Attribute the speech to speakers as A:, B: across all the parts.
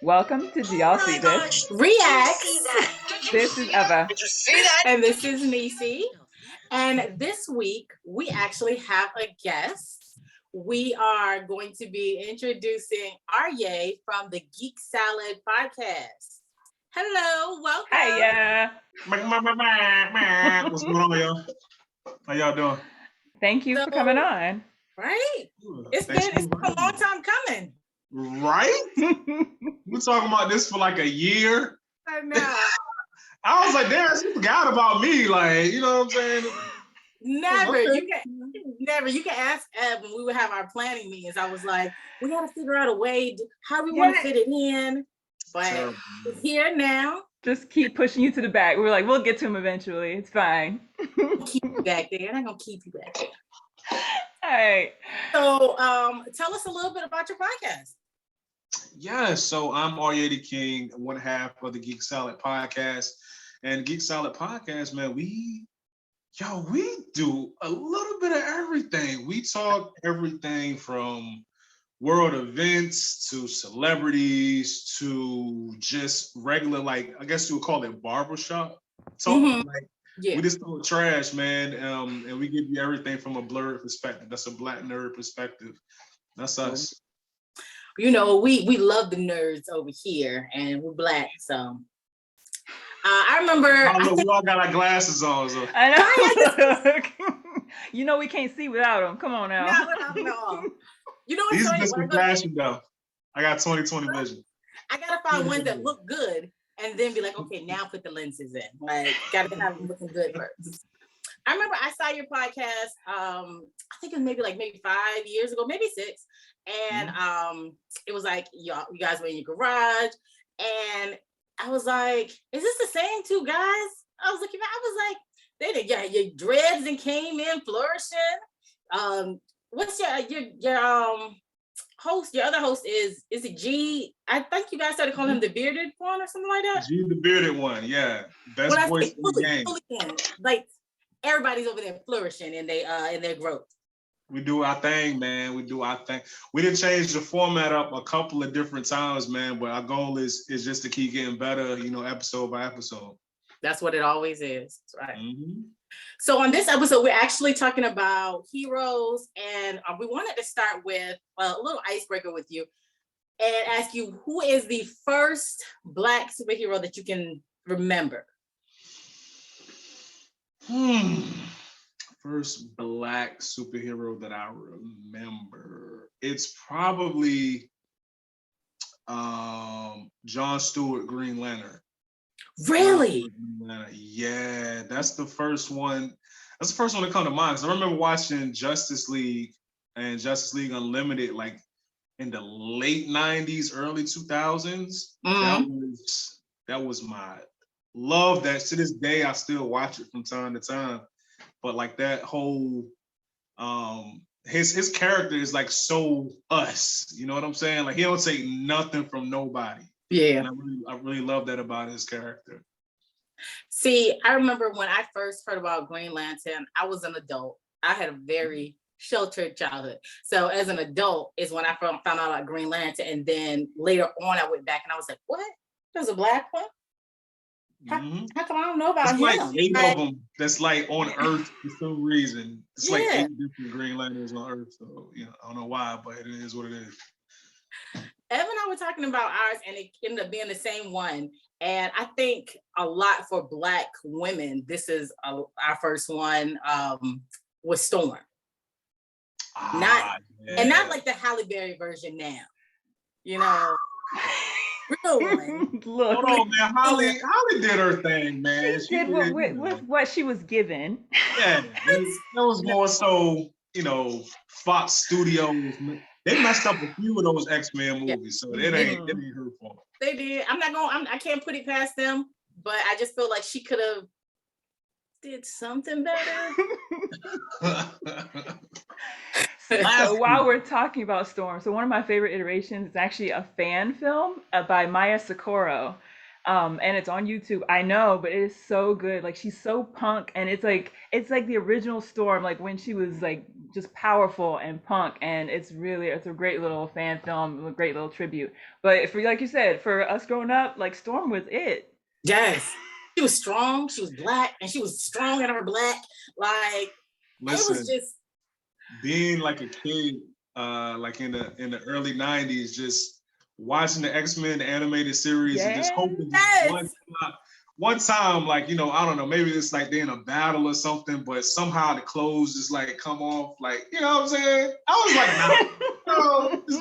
A: Welcome to Do Y'all See This?
B: Reacts.
A: This is Eva.
C: Did you see that?
B: And this is Nisi. And this week, we actually have a guest. We are going to be introducing Arye from the Geek Salad podcast. Hello, welcome.
A: Hiya.
D: What's going on, y'all? How y'all doing?
A: Thank you for coming on.
B: Right? It's been a long time coming.
D: Right? We're talking about this for like a year.
B: I know.
D: I was like, damn, she forgot about me. Like, you know what I'm saying?
B: Never.
D: Okay.
B: You can ask Ed when we would have our planning meetings. I was like, we got to figure out a way how we want to fit it in. But it's here now.
A: Just keep pushing you to the back. We were like, we'll get to him eventually. It's fine.
B: Keep you back there. I'm not gonna keep you back there.
A: All right.
B: So tell us a little bit about your podcast.
D: Yeah, so I'm Arye the King, one half of the Geek Salad podcast. And Geek Salad podcast, man, we do a little bit of everything. We talk everything from world events to celebrities to just regular, like, I guess you would call it barbershop talk.
B: Mm-hmm.
D: Like,
B: yeah.
D: We just talk trash, man. And we give you everything from a blurred perspective. That's a Black nerd perspective. That's us.
B: You know, we love the nerds over here, and we're Black, so. I remember.
D: We all got our glasses on. So.
A: I know. You know we can't see without them. Come on now.
B: No. You know what's
D: These are
B: funny?
D: just for fashion, though. I got 20/20 vision.
B: I gotta find ones that look good, and then be like, okay, now put the lenses in. Like, gotta have them looking good first. I remember I saw your podcast. I think it was maybe 5 years ago, maybe 6. And it was like you guys were in your garage, and I was like, "Is this the same two guys?" I was looking. I was like, "They did, yeah, your dreads and came in flourishing." What's your host? Your other host is it G? I think you guys started calling him the bearded one or something like that.
D: G, the bearded one, yeah, best voice in the game.
B: Like everybody's over there flourishing in their growth.
D: We do our thing, man. We do our thing. We did change the format up a couple of different times, man, but our goal is just to keep getting better, episode by episode.
B: That's what it always is, right?
D: Mm-hmm.
B: So on this episode, we're actually talking about heroes, and we wanted to start with a little icebreaker with you and ask you, who is the first Black superhero that you can remember?
D: First Black superhero that I remember. It's probably John Stewart, Green Lantern.
B: Really?
D: Yeah, that's the first one. That's the first one to come to mind. Because I remember watching Justice League and Justice League Unlimited like in the late 90s, early 2000s.
B: Mm-hmm.
D: That was my love. That to this day I still watch it from time to time. But like that whole his character is like so us, you know what I'm saying? Like he don't take nothing from nobody.
B: Yeah.
D: And I really love that about his character.
B: See, I remember when I first heard about Green Lantern, I was an adult. I had a very sheltered childhood. So as an adult is when I found out about Green Lantern. And then later on, I went back and I was like, what? There's a Black one? How come I don't know about him?
D: Like 8 of them that's like on Earth for some reason. It's like 8 different Green Lanterns on Earth. So, I don't know why, but it is what it is.
B: Evan and I were talking about ours, and it ended up being the same one. And I think a lot for Black women, this is our first one, was Storm. And not like the Halle Berry version now. Real one.
A: Look,
D: hold on, man. Holly did her thing, man.
A: She did with what she was given.
D: Yeah, it was more so, Fox Studios. They messed up a few of those X-Men movies, so it ain't her fault.
B: They did. I can't put it past them, but I just feel like she could have did something better.
A: So while we're talking about Storm, so one of my favorite iterations is actually a fan film by Maya Sokora. And it's on YouTube. I know, but it is so good. Like she's so punk, and it's like the original Storm, like when she was like just powerful and punk, and it's a great little fan film, a great little tribute. But for like you said, for us growing up, like Storm was it.
B: Yes. She was strong, she was black, and she was strong in her black. Like it was
D: Listen,
B: just
D: being like a kid, like in the early '90s, just watching the X-Men animated series and just
A: Yes.
D: hoping
B: yes.
D: one time, like I don't know, maybe it's like they're in a battle or something, but somehow the clothes just like come off, like what I'm saying. I was like, this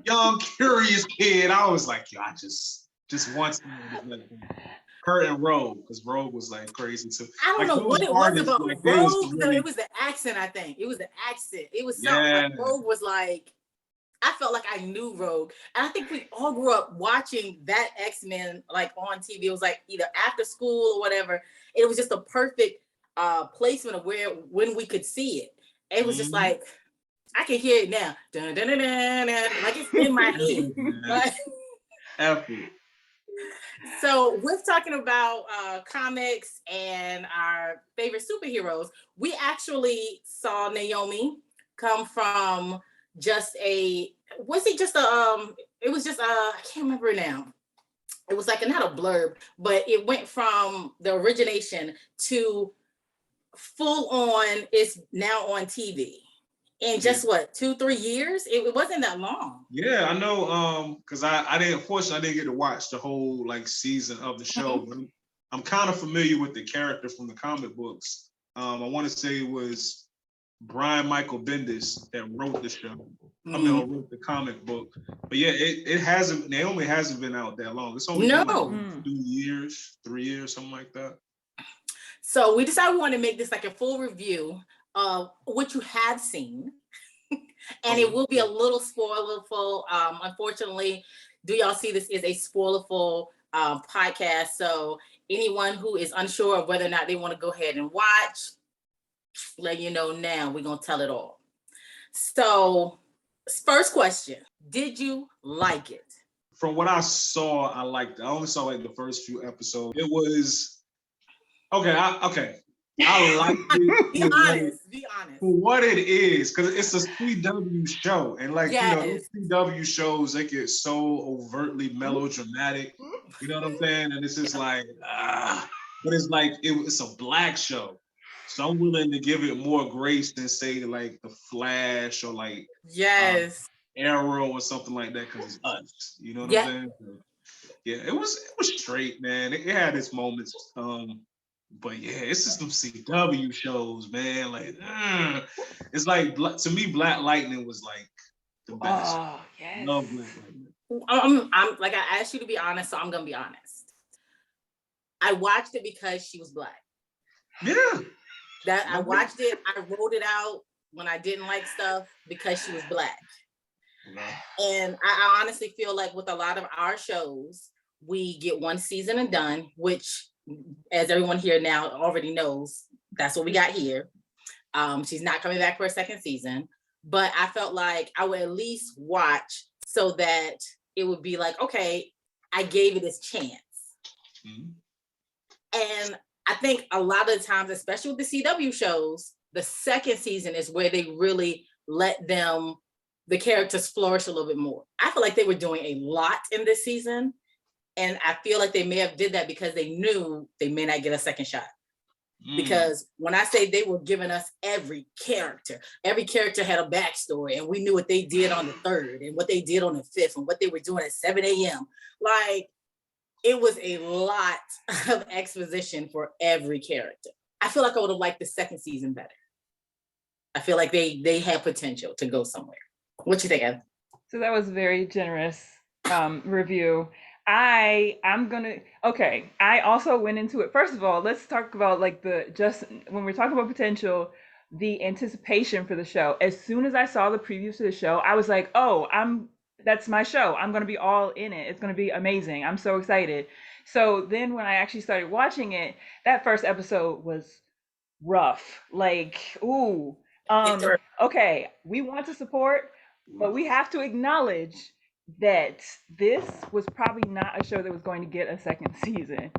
D: young curious kid. I was like, I just want to like her and Rogue, because Rogue was like crazy too.
B: I don't
D: Like
B: know
D: those
B: what it was
D: artists,
B: about
D: like they was
B: Rogue. No,
D: really,
B: it was the accent, I think. It was the accent. It was something
D: yeah.
B: like Rogue was like, I felt like I knew Rogue. And I think we all grew up watching that X-Men like on TV. It was like either after school or whatever. It was just a perfect placement of when we could see it. It was just like, I can hear it now. Dun, dun, dun, dun, dun, like it's in my head. So we're talking about comics and our favorite superheroes. We actually saw Naomi come from just a it was just I can't remember now. It was like not a blurb, but it went from the origination to full on. It's now on TV in just what 2-3 years. It wasn't that long.
D: Yeah, I know. Because I didn't, fortunately, I didn't get to watch the whole like season of the show, but I'm kind of familiar with the character from the comic books. I want to say it was Brian Michael Bendis that wrote the show. I mean, wrote the comic book. But yeah, it hasn't. Naomi hasn't been out that long. It's only been like 2 years, 3 years, something like that.
B: So we decided we want to make this like a full review of what you have seen. And it will be a little spoilerful. Unfortunately, Do Y'all See This is a spoilerful podcast. So anyone who is unsure of whether or not they want to go ahead and watch, let you know now, we're going to tell it all. So first question, did you like it?
D: From what I saw, I liked it. I only saw like the first few episodes. It was, okay. I like it.
B: Be honest.
D: For what it is, because it's a CW show. And like, those CW shows, they get so overtly melodramatic. You know what I'm saying? And it's just like, but it's like, it's a black show. So I'm willing to give it more grace than say like The Flash or like Arrow or something like that, because it's us. You know what I'm saying? Yeah, it was straight, man. It had its moments. But yeah, it's just some CW shows, man. Like, it's like, to me, Black Lightning was like the best.
A: Oh, yes.
D: Love Black Lightning.
B: I'm like, I asked you to be honest, so I'm gonna be honest. I watched it because she was black.
D: Yeah.
B: That I watched it. I wrote it out when I didn't like stuff because she was black. And I honestly feel like with a lot of our shows, we get one season and done, which, as everyone here now already knows, that's what we got here. She's not coming back for a second season, but I felt like I would at least watch so that it would be like, okay, I gave it its chance. And I think a lot of the times, especially with the CW shows, the second season is where they really let the characters flourish a little bit more. I feel like they were doing a lot in this season. And I feel like they may have did that because they knew they may not get a second shot. Because when I say they were giving us every character had a backstory, and we knew what they did on the 3rd and what they did on the 5th and what they were doing at 7 a.m. Like, it was a lot of exposition for every character. I feel like I would have liked the second season better. I feel like they had potential to go somewhere. What you think, Ev?
A: So that was very generous review. I also went into it. First of all, let's talk about like when we're talking about potential, the anticipation for the show. As soon as I saw the previews to the show, I was like, oh, that's my show. I'm going to be all in it. It's going to be amazing. I'm so excited. So then when I actually started watching it, that first episode was rough. Like, okay, we want to support, but we have to acknowledge that this was probably not a show that was going to get a second season.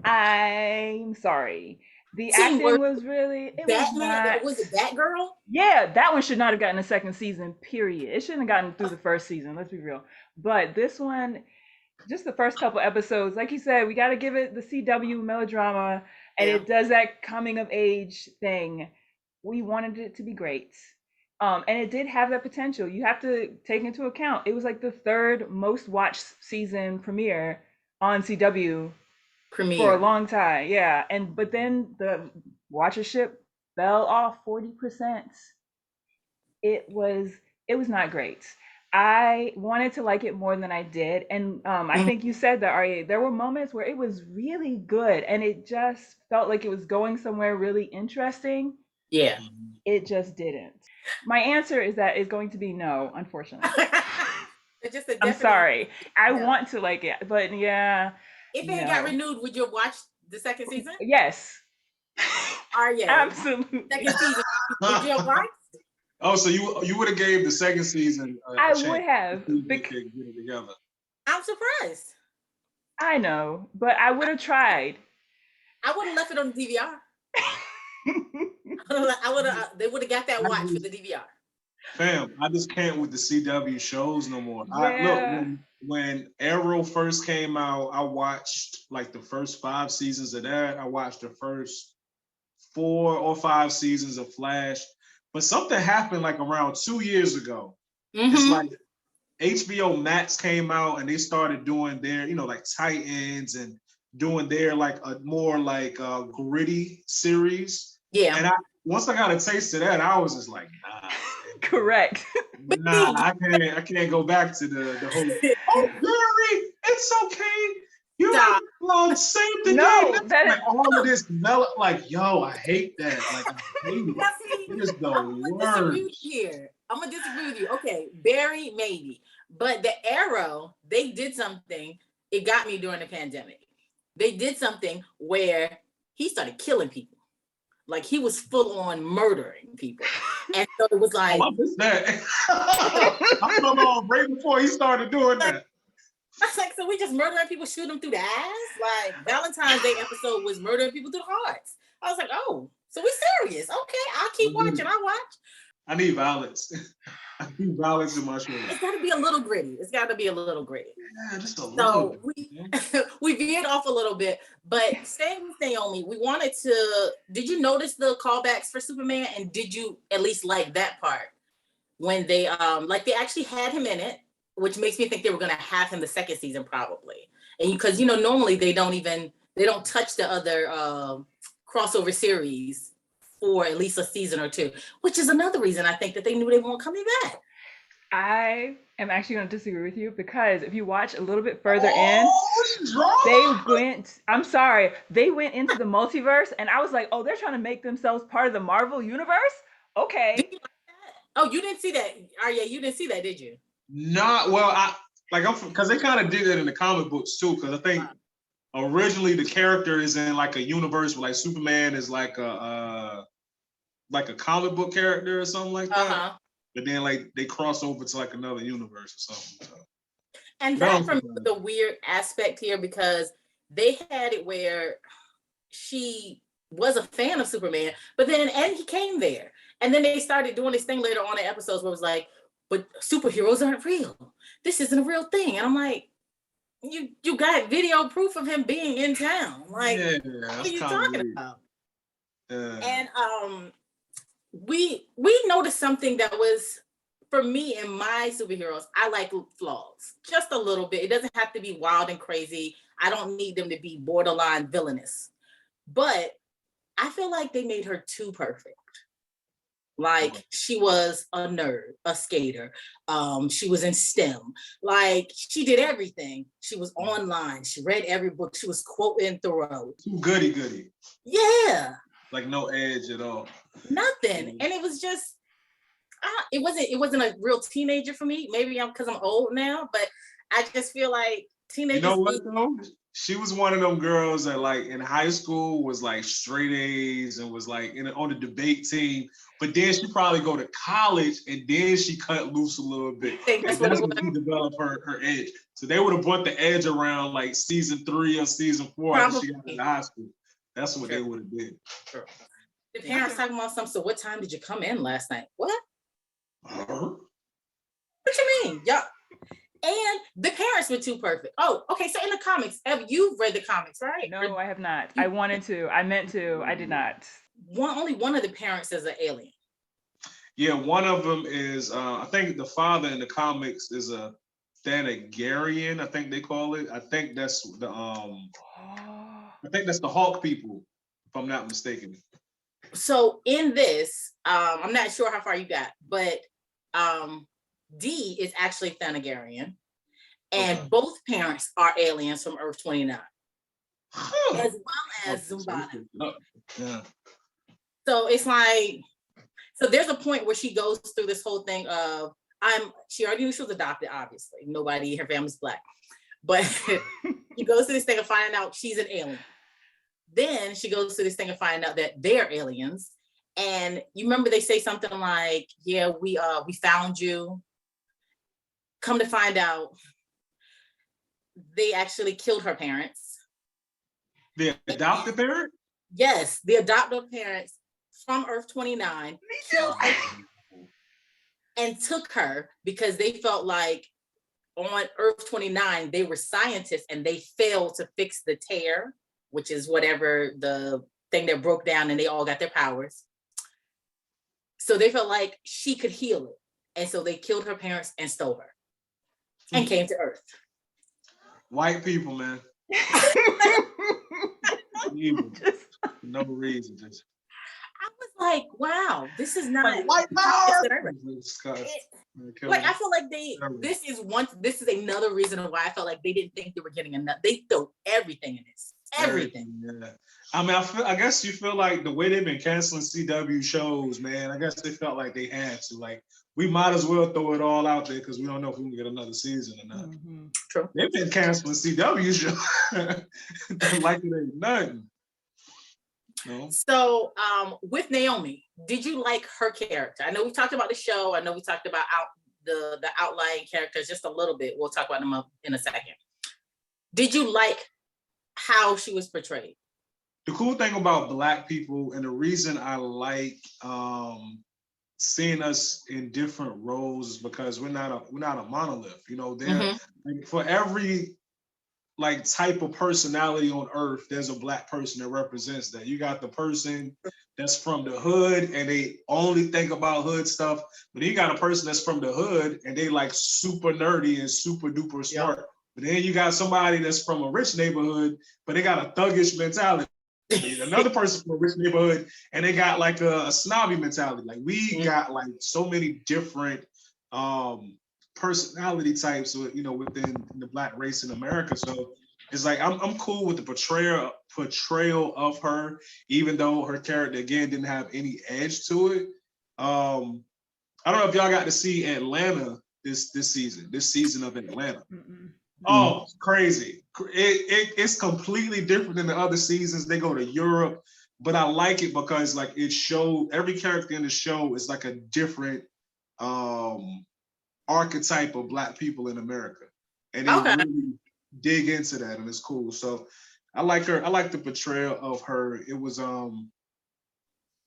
A: I'm sorry. The acting
B: Teamwork.
A: was really, it was
B: Batman,
A: not.
B: was it Batgirl?
A: Yeah, that one should not have gotten a second season, period. It shouldn't have gotten through the first season, let's be real. But this one, just the first couple episodes, like you said, we got to give it the CW melodrama, and
B: Yeah.
A: it does that coming of age thing. We wanted it to be great. And it did have that potential. You have to take into account it was like the third most watched season premiere on CW for a
B: Premiere.
A: long time. Yeah. And but then the watchership fell off 40%. It was not great. I wanted to like it more than I did. And I
B: Mhm.
A: think you said that, Arye, there were moments where it was really good and it just felt like it was going somewhere really interesting.
B: Yeah.
A: It just didn't. My answer is that it's going to be no, unfortunately.
B: It's just a
A: I'm
B: definite
A: sorry. I
B: no.
A: want to like it, but yeah,
B: If it got
A: no.
B: renewed, would you watch the second season?
A: Yes.
B: Arye,
A: Absolutely.
B: second season, would you watch?
D: Oh, so you would have gave the second season a
A: I
D: chance
A: would have.
D: to see if they could get it together.
B: I'm surprised.
A: I know, but I would have tried.
B: I would have left it on the DVR. I would have. They would have got that watch for the DVR.
D: Fam, I just can't with the CW shows no more. I look
A: Yeah.
D: when Arrow first came out, I watched like the first 5 seasons of that. I watched the first 4 or 5 seasons of Flash. But something happened like around 2 years ago. It's
B: Mm-hmm.
D: like HBO Max came out and they started doing their, like Titans and doing their like a more like gritty series.
B: Yeah.
D: And once I got a taste of that, I was just like, nah.
A: Correct.
D: Nah, I can't go back to the whole. Oh, Gary, it's okay. You
B: Stop.
D: have saved the
A: No,
D: day.
A: that is
D: Like all of this like, yo, I hate that. Like I hate it.
B: Now, see,
D: It is the
B: I'm gonna disagree with
D: worst.
B: you here. I'm gonna disagree with you. Okay, Barry, maybe, but the Arrow, they did something. It got me during the pandemic. They did something where he started killing people. Like he was full on murdering people, and so it was like,
D: I missed that. I come on right before he started doing that.
B: I was like, so we just murdering people, shoot them through the ass? Like Valentine's Day episode was murdering people through the hearts. I was like, oh, so we serious? Okay, I'll keep watching. I'll watch.
D: I need violence. I need violence in my show.
B: It's got to be a little gritty. It's got to be a little gritty.
D: Yeah, just a little.
B: So
D: bit.
B: we veered off a little bit, but staying with Naomi, we wanted to. Did you notice the callbacks for Superman, and did you at least like that part when they they actually had him in it, which makes me think they were going to have him the second season probably, and because normally they don't touch the other crossover series for at least a season or two, which is another reason I think that they knew they weren't coming back.
A: I am actually going to disagree with you because if you watch a little bit further in, I'm sorry, they went into the multiverse and I was like, oh, they're trying to make themselves part of the Marvel universe? Okay.
B: Did you like that? Oh, you didn't see that. Arye, you didn't see that, did you?
D: Not well, because they kind of did it in the comic books too, because I think originally the character is in like a universe where like Superman is like a comic book character or something like that.
B: Uh-huh.
D: But then like they cross over to like another universe or something. So.
B: And that for me was the weird aspect here because they had it where she was a fan of Superman, but then and he came there. And then they started doing this thing later on in episodes where it was like, but superheroes aren't real. This isn't a real thing. And I'm like, you got video proof of him being in town. Like, what are you talking about? And we noticed something that was, for me and my superheroes, I like flaws just a little bit. It doesn't have to be wild and crazy. I don't need them to be borderline villainous, but I feel like they made her too perfect. Like she was a nerd, a skater. She was in STEM. Like she did everything. She was online. She read every book. She was quoting Thoreau.
D: Goody.
B: Yeah.
D: Like no edge at all.
B: Nothing. And it was just, it wasn't a real teenager for me. Maybe because I'm old now, but I just feel like teenagers.
D: You know what though? she was one of them girls that like in high school was like straight A's and was like on the debate team. But then she probably go to college and then she cut loose a little bit.
B: I think
D: And
B: that's what it
D: that's
B: was.
D: when she developed her edge. So they would have brought the edge around like season 3 or season 4 after she got into high school. That's what they would have did.
B: Sure. The parents talking about something. So what time did you come in last night? What? What you mean? Yeah. And the parents were too perfect. Oh, okay. So in the comics, you've read the comics, right?
A: No, I have not. I wanted to. I meant to. I did not.
B: Only one of the parents is an alien.
D: Yeah, one of them is I think the father in the comics is a Thanagarian, I think they call it. I think that's the Hawk people, if I'm not mistaken.
B: So in this, I'm not sure how far you got, but D is actually Thanagarian, and both parents are aliens from Earth 29, as well as Zumbada.
D: Yeah.
B: So it's like, so there's a point where she goes through this whole thing of she already knew she was adopted, obviously. Nobody, her family's Black. But she goes through this thing of finding out she's an alien. Then she goes through this thing of finding out that they're aliens. And you remember they say something like, yeah, we found you. Come to find out, they actually killed her parents.
D: The adopted parent?
B: Yes, the adoptive parents from Earth 29 killed her and took her because they felt like on Earth 29, they were scientists and they failed to fix the tear, which is whatever the thing that broke down and they all got their powers. So they felt like she could heal it. And so they killed her parents and stole her and came to Earth.
D: White people, man. No reason. Just.
B: I was like, wow, this is not
D: like white power.
B: Like I feel like this is another reason why I felt like they didn't think they were getting enough. They threw everything in this. Everything.
D: Yeah. I mean, I guess you feel like the way they've been canceling CW shows, man, I guess they felt like they had to. Like, we might as well throw it all out there because we don't know if we can get another season or not.
B: Mm-hmm. True.
D: They've been canceling CW shows like it ain't nothing. No.
B: So with Naomi, did you like her character? I know we talked about the show. I know we talked about the outlying characters just a little bit. We'll talk about them in a second. Did you like how she was portrayed?
D: The cool thing about Black people, and the reason I like seeing us in different roles, is because we're not a monolith. You know, like, for every like type of personality on Earth, there's a Black person that represents that. You got the person that's from the hood and they only think about hood stuff, but then you got a person that's from the hood and they like super nerdy and super duper smart. Yep. But then you got somebody that's from a rich neighborhood, but they got a thuggish mentality. Another person from a rich neighborhood and they got like a snobby mentality. Like we got like so many different personality types, you know, within the Black race in America. So it's like I'm cool with the portrayal of her, even though her character again didn't have any edge to it. I don't know if y'all got to see Atlanta this season of Atlanta. Oh, crazy! It's completely different than the other seasons. They go to Europe, but I like it because like it showed every character in the show is like a different archetype of Black people in America, and they really dig into that, and it's cool. So I like her. I like the portrayal of her. It was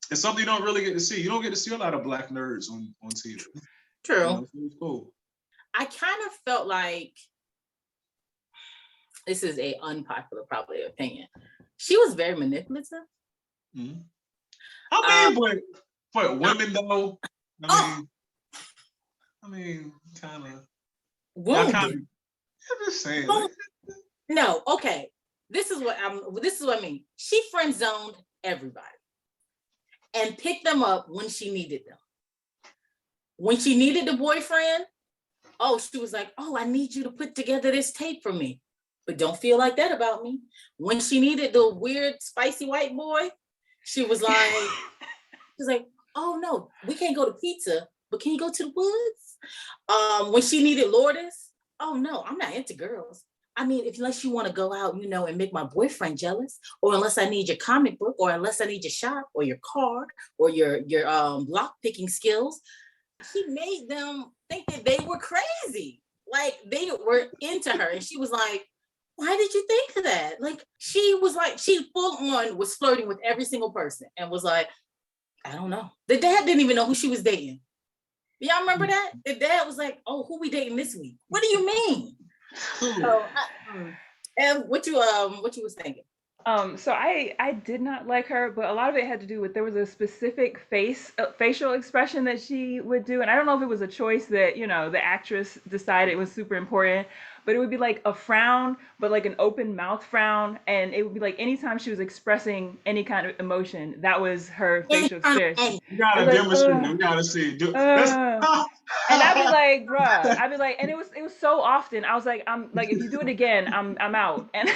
D: it's something you don't really get to see. You don't get to see a lot of Black nerds on TV.
B: True.
D: You know, so it's cool.
B: I kind of felt like, this is a unpopular probably opinion, she was very manipulative.
D: Mm-hmm. I mean, but women though, I mean, kind of.
B: Wounded.
D: I'm just saying.
B: No, okay. This is what I mean. She friend zoned everybody and picked them up when she needed them. When she needed the boyfriend, she was like, I need you to put together this tape for me. But don't feel like that about me. When she needed the weird, spicy white boy, she was like, oh no, we can't go to pizza, but can you go to the woods? When she needed Lourdes, oh no, I'm not into girls, I mean, unless you want to go out, and make my boyfriend jealous, or unless I need your comic book, or unless I need your shop or your car or your lock picking skills, he made them think that they were crazy. Like they were into her, and she was like, "Why did you think of that?" Like she full on was flirting with every single person, and was like, "I don't know." The dad didn't even know who she was dating. Y'all remember that? The dad was like, "Oh, who we dating this week?" What do you mean? So, and what you was thinking?
A: So I did not like her, but a lot of it had to do with there was a specific facial expression that she would do, and I don't know if it was a choice that the actress decided was super important, but it would be like a frown, but like an open mouth frown, and it would be like anytime she was expressing any kind of emotion, that was her facial expression.
D: You
A: It
D: gotta
A: was like,
D: demonstrate it. We gotta see it. That's
A: and I'd be like, bruh, I'd be like, and it was so often. I was like, I'm like, if you do it again, I'm out. And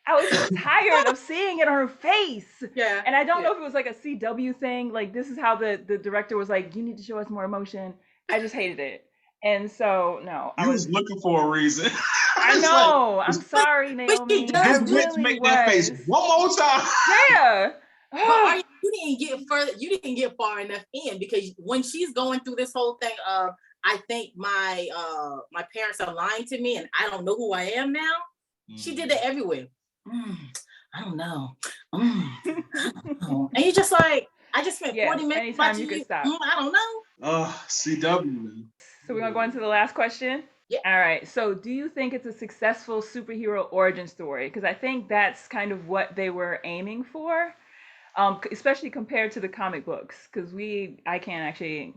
A: I was just tired of seeing it on her face.
B: Yeah.
A: And I don't know if it was like a CW thing. Like, this is how the director was like, you need to show us more emotion. I just hated it. And so, no,
D: you was looking for a reason.
A: I know. I'm sorry, Naomi. I
D: Let's
A: really
D: make that face
A: was.
D: one more time.
A: Yeah.
B: But you didn't get further. You didn't get far enough in, because when she's going through this whole thing of, I think my parents are lying to me, and I don't know who I am now. She did that everywhere. I don't know. And you're just like, I just spent 40 minutes
A: anytime
B: watching
A: you could stop.
B: I don't know.
D: CW.
A: So we're gonna go into the last question.
B: Yeah.
A: All right. So do you think it's a successful superhero origin story? Because I think that's kind of what they were aiming for, especially compared to the comic books. Because I can't actually,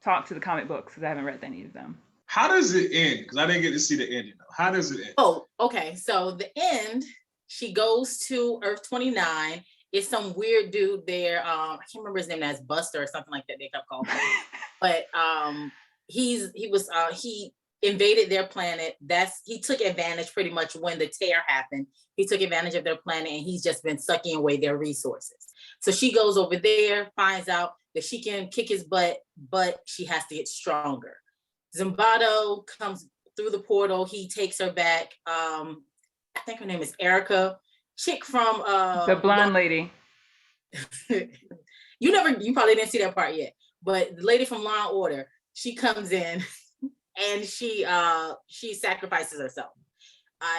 A: talk to the comic books because I haven't read any of them.
D: How does it end? Because I didn't get to see the ending. How does it end?
B: Oh, okay. So the end, she goes to Earth 29. It's some weird dude there. I can't remember his name. That's Buster or something like that. They kept calling him. But he invaded their planet. He took advantage pretty much when the tear happened. He took advantage of their planet, and he's just been sucking away their resources. So she goes over there, finds out that she can kick his butt, but she has to get stronger. Zimbardo comes through the portal. He takes her back. I think her name is Erica. Chick from
A: the blonde lady.
B: You probably didn't see that part yet. But the lady from Law and Order, she comes in and she sacrifices herself.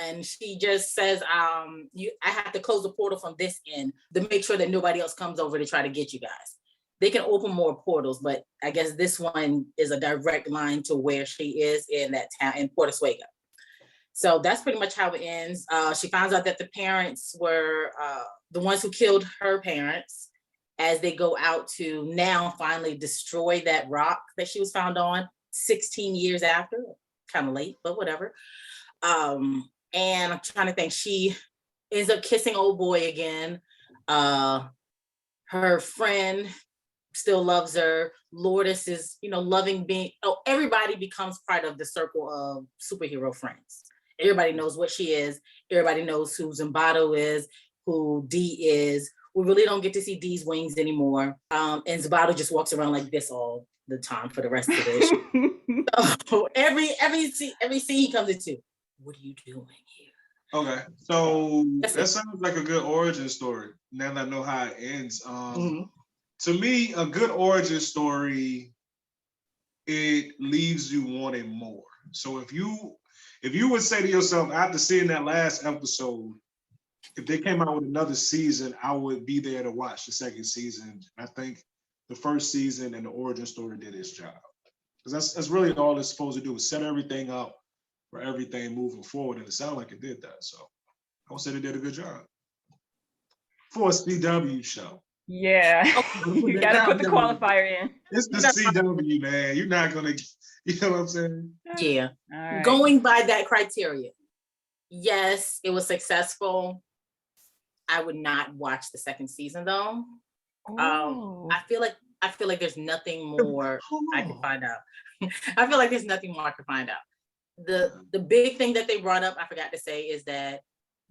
B: And she just says, I have to close the portal from this end to make sure that nobody else comes over to try to get you guys. They can open more portals, but I guess this one is a direct line to where she is in that town in Puerto Suega. So that's pretty much how it ends. She finds out that the parents were the ones who killed her parents, as they go out to now finally destroy that rock that she was found on 16 years after. Kind of late, but whatever. And I'm trying to think. She ends up kissing old boy again. Her friend still loves her. Lourdes is, loving being. Oh, everybody becomes part of the circle of superhero friends. Everybody knows what she is. Everybody knows who Zimbardo is, who Dee is. We really don't get to see Dee's wings anymore. And Zimbardo just walks around like this all the time for the rest of the issue. So every scene he comes into, what are you doing here?
D: Okay, so that sounds like a good origin story. Now that I know how it ends. To me, a good origin story, it leaves you wanting more. So if you would say to yourself, after seeing that last episode, if they came out with another season, I would be there to watch the second season. I think the first season and the origin story did its job. Because that's really all it's supposed to do, is set everything up for everything moving forward. And it sounded like it did that. So I would say they did a good job. For a CW show.
A: Yeah. You got to put the qualifier in.
D: It's the CW, man. You're not going to, you know what I'm saying?
B: Yeah. Right. Going by that criteria, yes, it was successful. I would not watch the second season though. I feel like there's nothing more I can find out. I feel like there's nothing more I can find out. The big thing that they brought up, I forgot to say, is that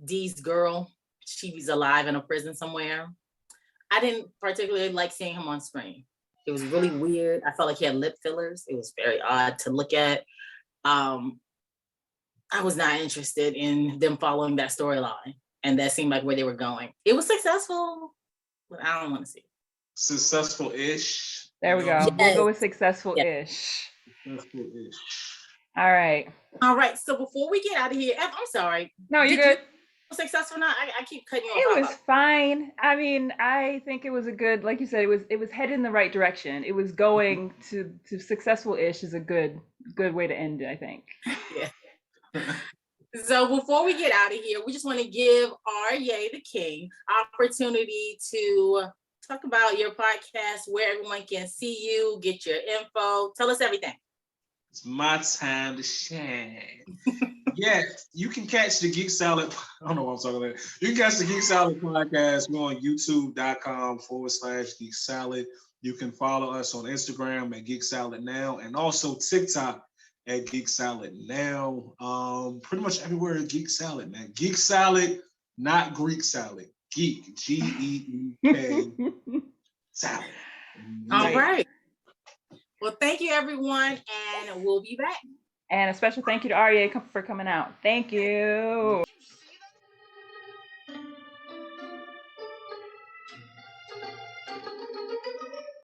B: Dee's girl, she was alive in a prison somewhere. I didn't particularly like seeing him on screen. It was really weird. I felt like he had lip fillers. It was very odd to look at. I was not interested in them following that storyline, and that seemed like where they were going. It was successful, but I don't want to see.
D: Successful-ish.
A: There we go.
B: Yes.
A: We'll go with successful-ish.
D: Successful-ish.
A: All right.
B: All right. So before we get out of here, I'm sorry.
A: No, you're good.
B: Successful or not? I keep cutting you off.
A: It was fine. I mean, I think it was a good, like you said, it was headed in the right direction. It was going to successful-ish is a good way to end it, I think.
B: Yeah. So before we get out of here, we just want to give Arye the King opportunity to talk about your podcast, where everyone can see you, get your info. Tell us everything.
D: It's my time to shine. Yeah, you can catch the Geek Salad. I don't know what I'm talking about. You can catch the Geek Salad podcast. We're on youtube.com/Geek Salad. You can follow us on Instagram at Geek Salad Now, and also TikTok at Geek Salad Now. Pretty much everywhere at Geek Salad, man. Geek Salad, not Greek salad. Geek, Geek salad.
B: All right. Well, thank you, everyone, and we'll be back.
A: And a special thank you to Arye for coming out. Thank you.